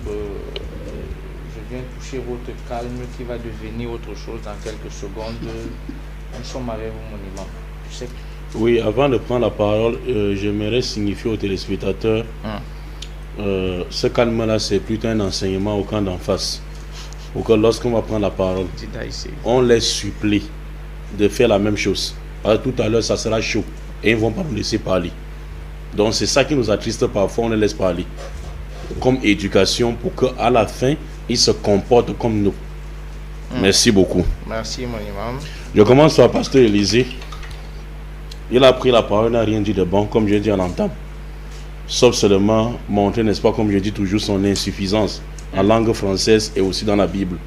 Je viens toucher votre calme qui va devenir autre chose dans quelques secondes. Nous sommes avec vous, mon imam. Tu sais. Oui, avant de prendre la parole, j'aimerais signifier aux téléspectateurs ce calme-là, c'est plutôt un enseignement au camp d'en face. Pour que lorsqu'on va prendre la parole, on les supplie de faire la même chose. Alors, tout à l'heure, ça sera chaud et ils ne vont pas nous laisser parler. Donc, c'est ça qui nous attriste parfois, on les laisse parler. Comme éducation, pour qu'à la fin, ils se comportent comme nous. Merci beaucoup. Merci, mon imam. Je commence par Pasteur Élisée. Il a pris la parole, n'a rien dit de bon, comme je dis en entame. Sauf seulement montrer, n'est-ce pas, comme je dis toujours, son insuffisance en langue française et aussi dans la Bible.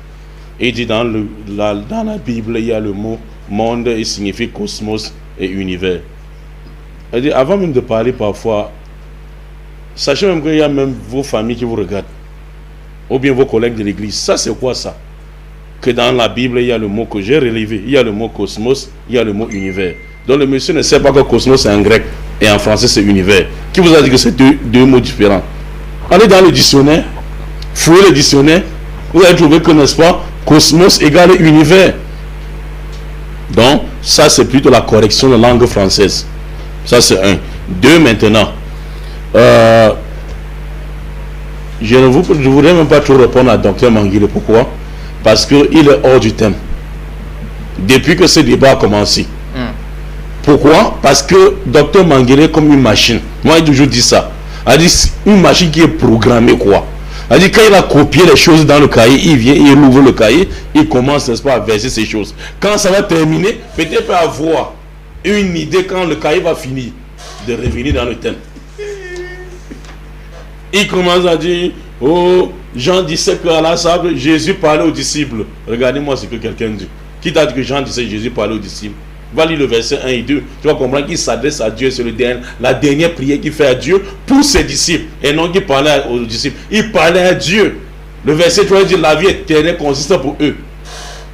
Il dit dans la Bible, il y a le mot monde et signifie cosmos et univers. Il dit, avant même de parler parfois, sachez même qu'il y a même vos familles qui vous regardent, ou bien vos collègues de l'église. Ça, c'est quoi ça? Que dans la Bible, il y a le mot que j'ai relevé, il y a le mot cosmos, il y a le mot univers. Donc le monsieur ne sait pas que cosmos c'est en grec et en français c'est univers. Qui vous a dit que c'est deux mots différents? Allez dans le dictionnaire, fouillez le dictionnaire, vous allez trouver que, n'est-ce pas, cosmos égale univers. Donc ça c'est plutôt la correction de langue française. Ça c'est un. Deux maintenant. Je ne voudrais même pas trop répondre à Dr Manguile. Pourquoi? Parce qu'il est hors du thème. Depuis que ce débat a commencé. Pourquoi? Parce que Dr Manguile est comme une machine. Moi j'ai toujours dit ça. Il dit une machine qui est programmée quoi. Il dit quand il a copié les choses dans le cahier, il vient, il ouvre le cahier, il commence, n'est-ce pas, à verser ces choses. Quand ça va terminer, peut-être il peut avoir une idée quand le cahier va finir de revenir dans le thème. Il commence à dire, oh, Jean disait qu'à la sable, Jésus parlait aux disciples. Regardez-moi ce que quelqu'un dit. Qui t'a dit que Jean disait que Jésus parlait aux disciples? Va lire le verset 1 et 2. Tu vas comprendre qu'il s'adresse à Dieu. C'est la dernière prière qu'il fait à Dieu pour ses disciples. Et non qu'il parlait aux disciples. Il parlait à Dieu. Le verset 3 dit la vie éternelle consiste pour eux.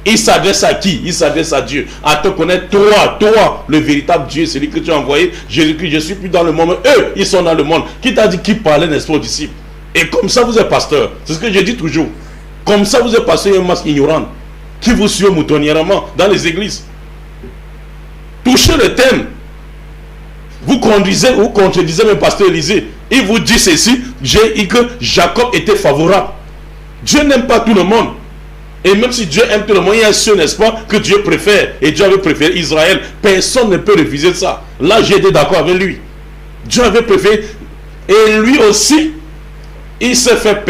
Il s'adresse à qui? Il s'adresse à Dieu. À te connaître, toi, le véritable Dieu, celui que tu as envoyé. Jésus-Christ, je suis plus dans le monde. Eux, ils sont dans le monde. Qui t'a dit qu'il parlait, n'est-ce pas, aux disciples? Et comme ça, vous êtes pasteur. C'est ce que je dis toujours. Comme ça, vous êtes pasteur et une masse ignorante qui vous suit moutonnièrement dans les églises. Touchez le thème. Vous contredisez même pasteur Élisée. Il vous dit ceci, j'ai dit que Jacob était favorable. Dieu n'aime pas tout le monde. Et même si Dieu aime tout le monde, il y a un seul, n'est-ce pas, que Dieu préfère. Et Dieu avait préféré Israël. Personne ne peut refuser ça. Là, j'ai été d'accord avec lui. Dieu avait préféré. Et lui aussi, il s'est fait